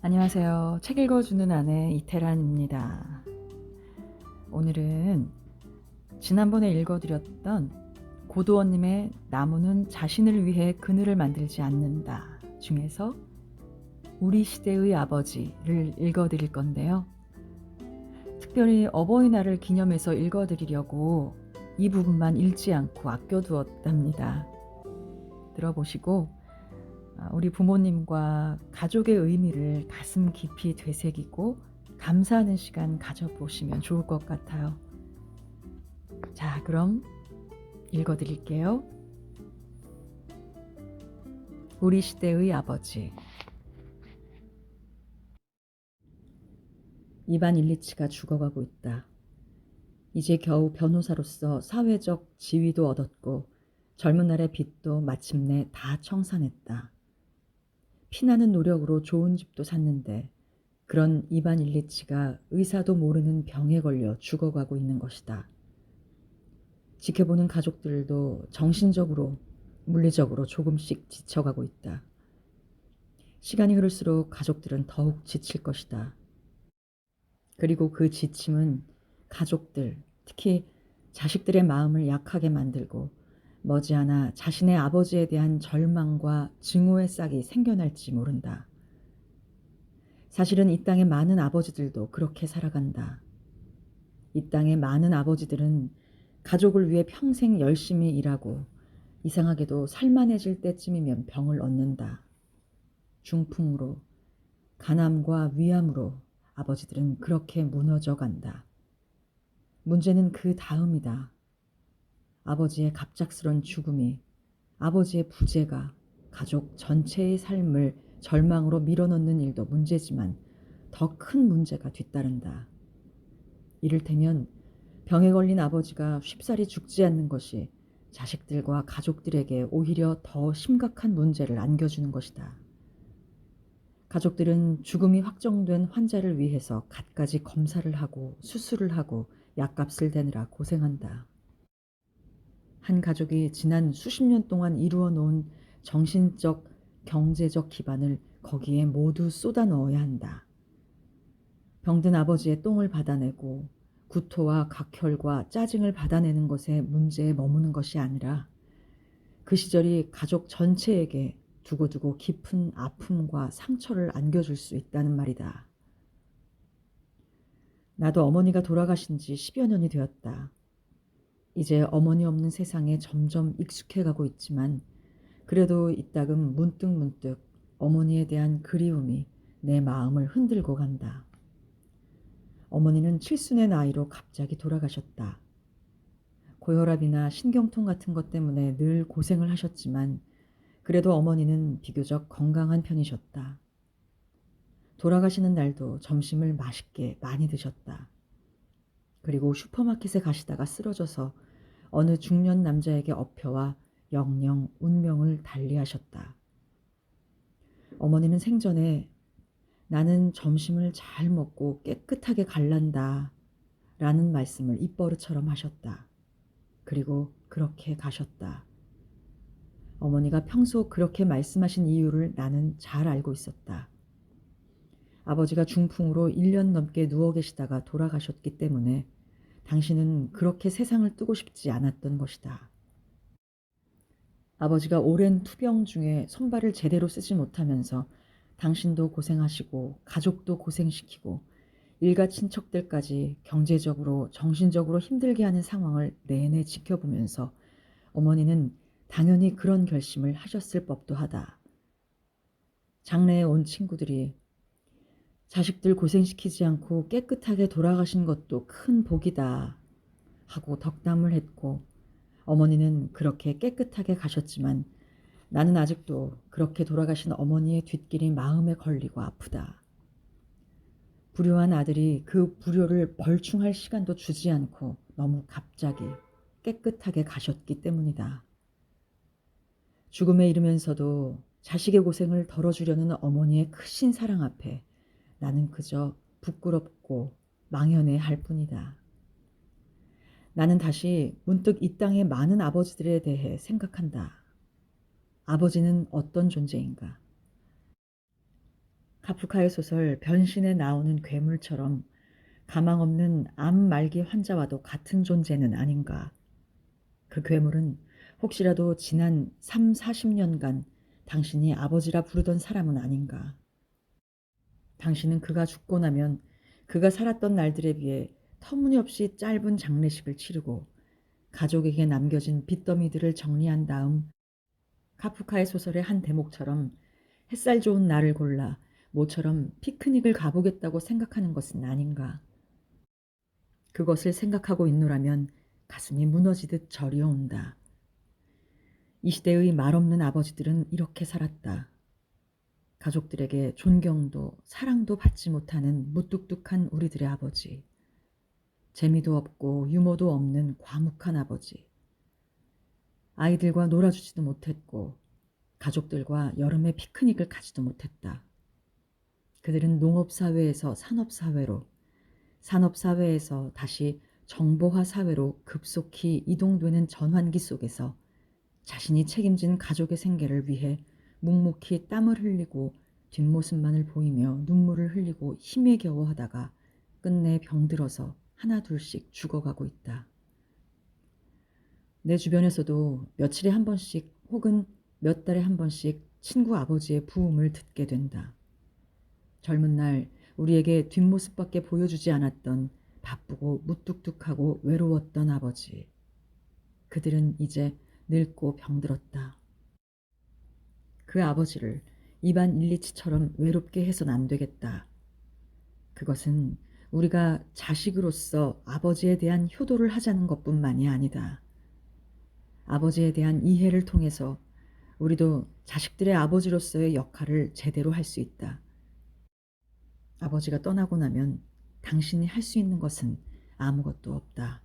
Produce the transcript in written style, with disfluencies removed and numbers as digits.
안녕하세요. 책 읽어주는 아내 이태란입니다. 오늘은 지난번에 읽어드렸던 고도원님의 나무는 자신을 위해 그늘을 만들지 않는다 중에서 우리 시대의 아버지를 읽어드릴 건데요. 특별히 어버이날을 기념해서 읽어드리려고 이 부분만 읽지 않고 아껴두었답니다. 들어보시고 우리 부모님과 가족의 의미를 가슴 깊이 되새기고 감사하는 시간 가져보시면 좋을 것 같아요. 자, 그럼 읽어드릴게요. 우리 시대의 아버지. 이반 일리치가 죽어가고 있다. 이제 겨우 변호사로서 사회적 지위도 얻었고 젊은 날의 빚도 마침내 다 청산했다. 피나는 노력으로 좋은 집도 샀는데 그런 이반 일리치가 의사도 모르는 병에 걸려 죽어가고 있는 것이다. 지켜보는 가족들도 정신적으로, 물리적으로 조금씩 지쳐가고 있다. 시간이 흐를수록 가족들은 더욱 지칠 것이다. 그리고 그 지침은 가족들, 특히 자식들의 마음을 약하게 만들고 머지않아 자신의 아버지에 대한 절망과 증오의 싹이 생겨날지 모른다. 사실은 이 땅의 많은 아버지들도 그렇게 살아간다. 이 땅의 많은 아버지들은 가족을 위해 평생 열심히 일하고 이상하게도 살만해질 때쯤이면 병을 얻는다. 중풍으로, 간암과 위암으로 아버지들은 그렇게 무너져 간다. 문제는 그 다음이다. 아버지의 갑작스런 죽음이, 아버지의 부재가 가족 전체의 삶을 절망으로 밀어넣는 일도 문제지만 더 큰 문제가 뒤따른다. 이를테면 병에 걸린 아버지가 쉽사리 죽지 않는 것이 자식들과 가족들에게 오히려 더 심각한 문제를 안겨주는 것이다. 가족들은 죽음이 확정된 환자를 위해서 갖가지 검사를 하고 수술을 하고 약값을 대느라 고생한다. 한 가족이 지난 수십 년 동안 이루어 놓은 정신적, 경제적 기반을 거기에 모두 쏟아 넣어야 한다. 병든 아버지의 똥을 받아내고 구토와 각혈과 짜증을 받아내는 것에 문제에 머무는 것이 아니라 그 시절이 가족 전체에게 두고두고 깊은 아픔과 상처를 안겨줄 수 있다는 말이다. 나도 어머니가 돌아가신 지 10여 년이 되었다. 이제 어머니 없는 세상에 점점 익숙해가고 있지만 그래도 이따금 문득문득 어머니에 대한 그리움이 내 마음을 흔들고 간다. 어머니는 칠순의 나이로 갑자기 돌아가셨다. 고혈압이나 신경통 같은 것 때문에 늘 고생을 하셨지만 그래도 어머니는 비교적 건강한 편이셨다. 돌아가시는 날도 점심을 맛있게 많이 드셨다. 그리고 슈퍼마켓에 가시다가 쓰러져서 어느 중년 남자에게 엎혀와 영영 운명을 달리하셨다. 어머니는 생전에 나는 점심을 잘 먹고 깨끗하게 갈란다 라는 말씀을 입버릇처럼 하셨다. 그리고 그렇게 가셨다. 어머니가 평소 그렇게 말씀하신 이유를 나는 잘 알고 있었다. 아버지가 중풍으로 1년 넘게 누워 계시다가 돌아가셨기 때문에 당신은 그렇게 세상을 뜨고 싶지 않았던 것이다. 아버지가 오랜 투병 중에 손발을 제대로 쓰지 못하면서 당신도 고생하시고 가족도 고생시키고 일가 친척들까지 경제적으로 정신적으로 힘들게 하는 상황을 내내 지켜보면서 어머니는 당연히 그런 결심을 하셨을 법도 하다. 장래에 온 친구들이 자식들 고생시키지 않고 깨끗하게 돌아가신 것도 큰 복이다 하고 덕담을 했고 어머니는 그렇게 깨끗하게 가셨지만 나는 아직도 그렇게 돌아가신 어머니의 뒷길이 마음에 걸리고 아프다. 불효한 아들이 그 불효를 벌충할 시간도 주지 않고 너무 갑자기 깨끗하게 가셨기 때문이다. 죽음에 이르면서도 자식의 고생을 덜어주려는 어머니의 크신 사랑 앞에 나는 그저 부끄럽고 망연해 할 뿐이다. 나는 다시 문득 이 땅의 많은 아버지들에 대해 생각한다. 아버지는 어떤 존재인가? 카프카의 소설 변신에 나오는 괴물처럼 가망 없는 암 말기 환자와도 같은 존재는 아닌가. 그 괴물은 혹시라도 지난 3, 40년간 당신이 아버지라 부르던 사람은 아닌가. 당신은 그가 죽고 나면 그가 살았던 날들에 비해 터무니없이 짧은 장례식을 치르고 가족에게 남겨진 빚더미들을 정리한 다음 카프카의 소설의 한 대목처럼 햇살 좋은 날을 골라 모처럼 피크닉을 가보겠다고 생각하는 것은 아닌가. 그것을 생각하고 있노라면 가슴이 무너지듯 저리어온다. 이 시대의 말없는 아버지들은 이렇게 살았다. 가족들에게 존경도 사랑도 받지 못하는 무뚝뚝한 우리들의 아버지. 재미도 없고 유머도 없는 과묵한 아버지. 아이들과 놀아주지도 못했고 가족들과 여름에 피크닉을 가지도 못했다. 그들은 농업사회에서 산업사회로, 산업사회에서 다시 정보화 사회로 급속히 이동되는 전환기 속에서 자신이 책임진 가족의 생계를 위해 묵묵히 땀을 흘리고 뒷모습만을 보이며 눈물을 흘리고 힘에 겨워 하다가 끝내 병들어서 하나 둘씩 죽어가고 있다. 내 주변에서도 며칠에 한 번씩 혹은 몇 달에 한 번씩 친구 아버지의 부음을 듣게 된다. 젊은 날 우리에게 뒷모습밖에 보여주지 않았던 바쁘고 무뚝뚝하고 외로웠던 아버지. 그들은 이제 늙고 병들었다. 그 아버지를 이반 일리치처럼 외롭게 해선 안 되겠다. 그것은 우리가 자식으로서 아버지에 대한 효도를 하자는 것뿐만이 아니다. 아버지에 대한 이해를 통해서 우리도 자식들의 아버지로서의 역할을 제대로 할 수 있다. 아버지가 떠나고 나면 당신이 할 수 있는 것은 아무것도 없다.